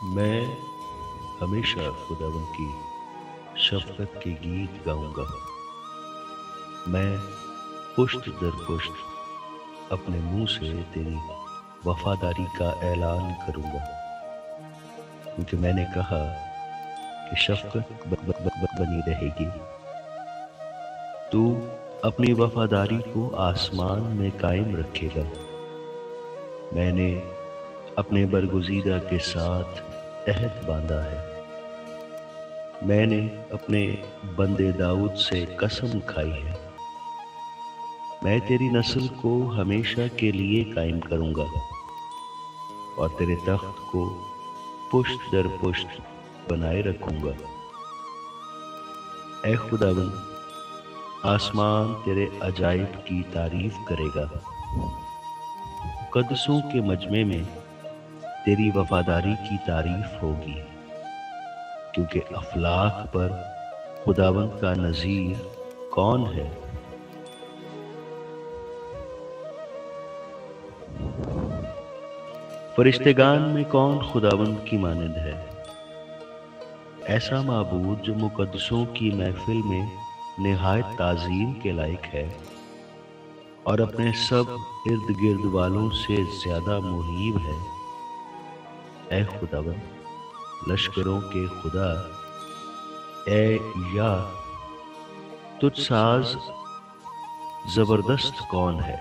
میں ہمیشہ خداوند کی شفقت کے گیت گاؤں گا۔ میں پشت در پشت اپنے منہ سے تیری وفاداری کا اعلان کروں گا، کیونکہ میں نے کہا کہ شفقت بنی رہے گی۔ تو اپنی وفاداری کو آسمان میں قائم رکھے گا۔ میں نے اپنے برگزیدہ کے ساتھ عہد باندھا ہے۔ میں نے اپنے بندے داؤد سے قسم کھائی ہے، میں تیری نسل کو ہمیشہ کے لیے قائم کروں گا اور تیرے تخت کو پشت در پشت بنائے رکھوں گا۔ اے خداوند، آسمان تیرے عجائب کی تعریف کرے گا۔ مقدسوں کے مجمع میں تیری وفاداری کی تعریف ہوگی، کیونکہ افلاک پر خداوند کا نظیر کون ہے؟ فرشتگان میں کون خداوند کی مانند ہے؟ ایسا معبود جو مقدسوں کی محفل میں نہایت تعظیم کے لائق ہے اور اپنے سب ارد گرد والوں سے زیادہ محیب ہے۔ اے خداوند، لشکروں کے خدا، اے یا تجھ ساز زبردست کون ہے؟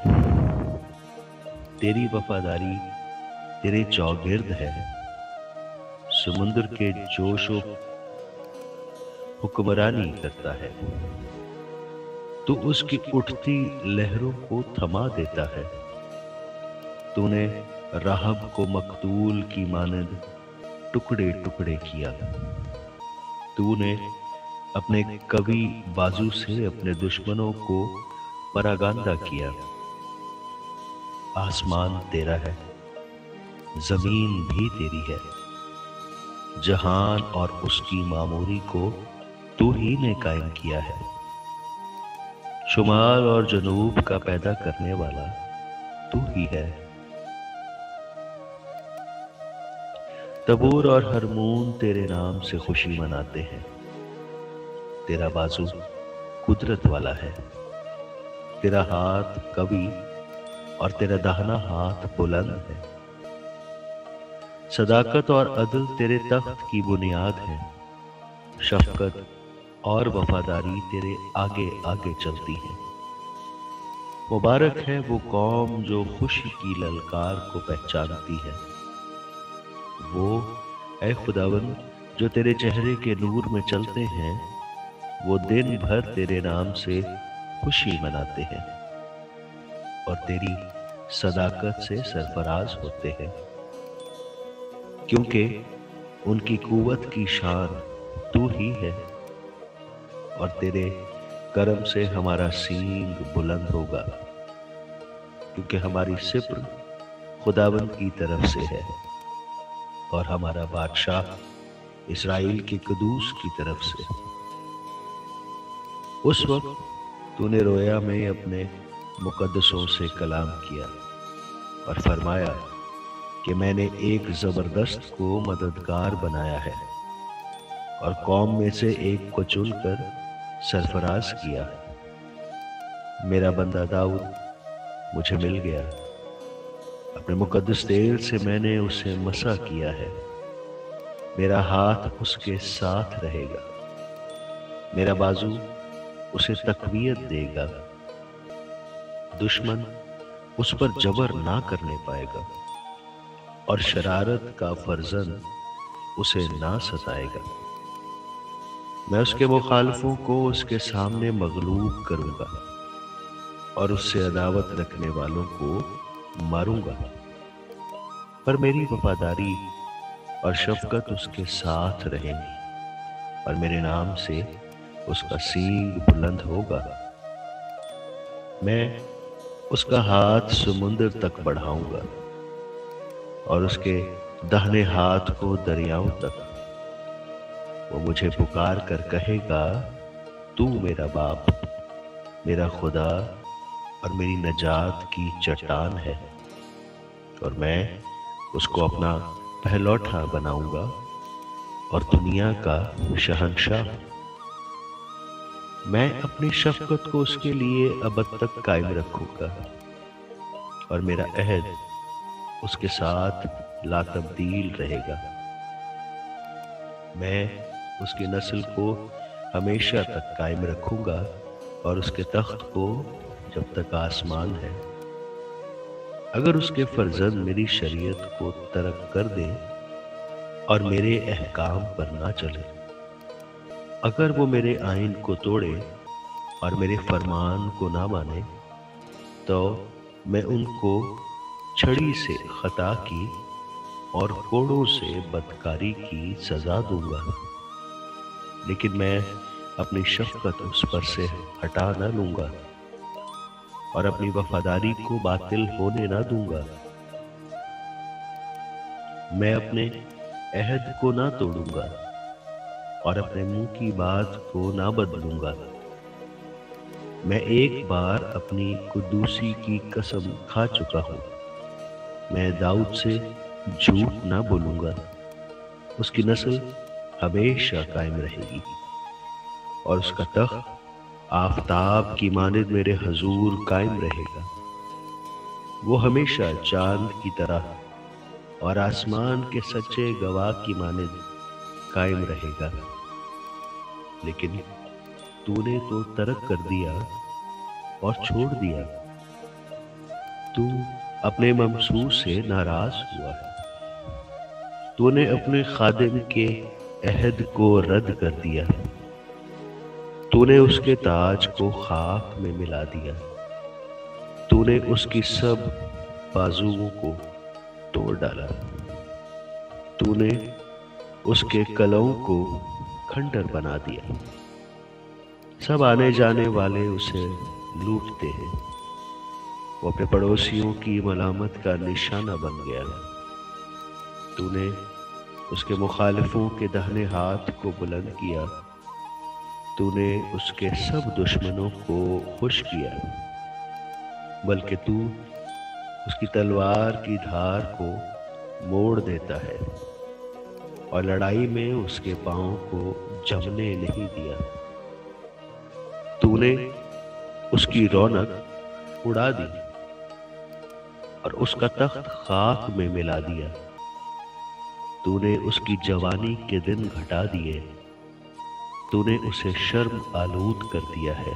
تیری وفاداری تیرے چوگرد ہے، سمندر کے جوش و حکمرانی کرتا ہے۔ تو اس کی اٹھتی لہروں کو تھما دیتا ہے۔ تو نے راہب کو مقتول کی مانند ٹکڑے ٹکڑے کیا۔ تو نے اپنے قوی بازو سے اپنے دشمنوں کو پراگندہ کیا۔ آسمان تیرا ہے، زمین بھی تیری ہے، جہان اور اس کی معموری کو تو ہی نے قائم کیا ہے۔ شمال اور جنوب کا پیدا کرنے والا تو ہی ہے۔ تبور اور ہرمون تیرے نام سے خوشی مناتے ہیں۔ تیرا بازو قدرت والا ہے، تیرا ہاتھ قوی اور تیرا داہنا ہاتھ بلند ہے۔ صداقت اور عدل تیرے تخت کی بنیاد ہے، شفقت اور وفاداری تیرے آگے آگے چلتی ہے۔ مبارک ہے وہ قوم جو خوشی کی للکار کو پہچانتی ہے۔ وہ اے خداوند جو تیرے چہرے کے نور میں چلتے ہیں، وہ دن بھر تیرے نام سے خوشی مناتے ہیں اور تیری صداقت سے سرفراز ہوتے ہیں، کیونکہ ان کی قوت کی شان تو ہی ہے، اور تیرے کرم سے ہمارا سینگ بلند ہوگا، کیونکہ ہماری سپر خداوند کی طرف سے ہے اور ہمارا بادشاہ اسرائیل کے قدوس کی طرف سے۔ اس وقت تو نے رویا میں اپنے مقدسوں سے کلام کیا اور فرمایا کہ میں نے ایک زبردست کو مددگار بنایا ہے اور قوم میں سے ایک کو چن کر سرفراز کیا۔ میرا بندہ داؤد مجھے مل گیا، اپنے مقدس تیل سے میں نے اسے مسح کیا ہے۔ میرا ہاتھ اس کے ساتھ رہے گا، میرا بازو اسے تقویت دے گا۔ دشمن اس پر جبر نہ کرنے پائے گا اور شرارت کا فرزند اسے نہ ستائے گا۔ میں اس کے مخالفوں کو اس کے سامنے مغلوب کروں گا اور اس سے عداوت رکھنے والوں کو ماروں گا۔ پر میری وفاداری اور شفقت اس کے ساتھ رہیں گی اور میرے نام سے اس کا سینگ بلند ہوگا۔ میں اس کا ہاتھ سمندر تک بڑھاؤں گا اور اس کے داہنے ہاتھ کو دریاؤں تک۔ وہ مجھے پکار کر کہے گا، تو میرا باپ، میرا خدا اور میری نجات کی چٹان ہے، اور میں اس کو اپنا پہلوٹا بناؤں گا اور دنیا کا شہنشاہ۔ میں اپنی شفقت کو اس کے لیے ابد تک قائم رکھوں گا، اور میرا عہد اس کے ساتھ لا تبدیل رہے گا۔ میں اس کی نسل کو ہمیشہ تک قائم رکھوں گا، اور اس کے تخت کو جب تک آسمان ہے۔ اگر اس کے فرزند میری شریعت کو ترک کر دیں اور میرے احکام پر نہ چلے، اگر وہ میرے آئین کو توڑے اور میرے فرمان کو نہ مانے، تو میں ان کو چھڑی سے خطا کی اور کوڑوں سے بدکاری کی سزا دوں گا، لیکن میں اپنی شفقت اس پر سے ہٹا نہ لوں گا اور اپنی وفاداری کو باطل ہونے نہ دوں گا۔ میں اپنے عہد کو نہ توڑوں گا اور اپنے منہ کی بات کو نہ بدلوں گا۔ میں ایک بار اپنی قدوسی کی قسم کھا چکا ہوں، میں داؤد سے جھوٹ نہ بولوں گا۔ اس کی نسل ہمیشہ قائم رہے گی، اور اس کا تخت آفتاب کی مانند میرے حضور قائم رہے گا۔ وہ ہمیشہ چاند کی طرح اور آسمان کے سچے گواہ کی مانند قائم رہے گا۔ لیکن تو نے تو ترک کر دیا اور چھوڑ دیا، تو اپنے ممسوح سے ناراض ہوا ہے۔ تو نے اپنے خادم کے عہد کو رد کر دیا، تو نے اس کے تاج کو خاک میں ملا دیا، تو نے اس کی سب بازوؤں کو توڑ ڈالا، تو نے اس کے کلوں کو کھنڈر بنا دیا۔ سب آنے جانے والے اسے لوٹتے ہیں، وہ اپنے پڑوسیوں کی ملامت کا نشانہ بن گیا۔ تو نے اس کے مخالفوں کے دہنے ہاتھ کو بلند کیا، تو نے اس کے سب دشمنوں کو خوش کیا، بلکہ تو اس کی تلوار کی دھار کو موڑ دیتا ہے اور لڑائی میں اس کے پاؤں کو جمنے نہیں دیا۔ تو نے اس کی رونق اڑا دی اور اس کا تخت خاک میں ملا دیا، تو نے اس کی جوانی کے دن گھٹا دیے، تو نے اسے شرم آلود کر دیا ہے۔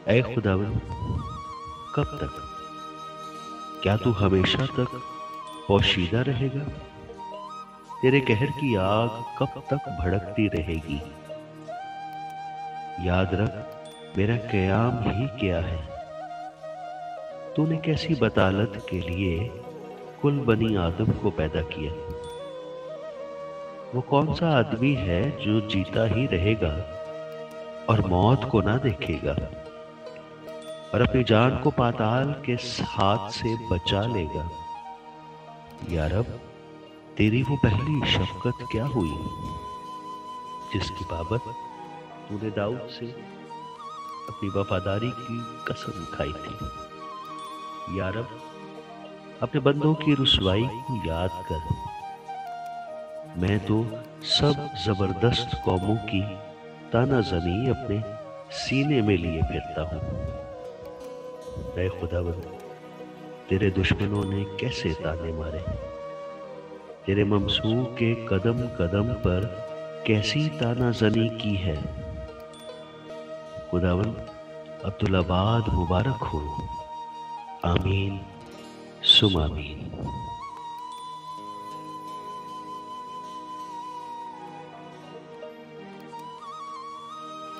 اے خداوند، کب تک؟ کیا تو ہمیشہ تک پوشیدہ رہے گا؟ تیرے قہر کی آگ کب تک بھڑکتی رہے گی؟ یاد رکھ، میرا قیام ہی کیا ہے۔ تو نے کیسی بطالت کے لیے کل بنی آدم کو پیدا کیا؟ وہ کون سا آدمی ہے جو جیتا ہی رہے گا اور موت کو نہ دیکھے گا، اور اپنی جان کو پاتال کے ہاتھ سے بچا لے گا؟ یا رب، تیری وہ پہلی شفقت کیا ہوئی جس کی بابت تو نے داؤد سے اپنی وفاداری کی قسم کھائی تھی؟ یا رب، اپنے بندوں کی رسوائی کو یاد کر۔ میں تو سب زبردست قوموں کی تانا زنی اپنے سینے میں لیے پھرتا ہوں۔ اے خداوند، تیرے دشمنوں نے کیسے تانے مارے، تیرے ممسوح کے قدم قدم پر کیسی تانا زنی کی ہے۔ خداوند، عبدالآباد مبارک ہو۔ آمین ثم آمین۔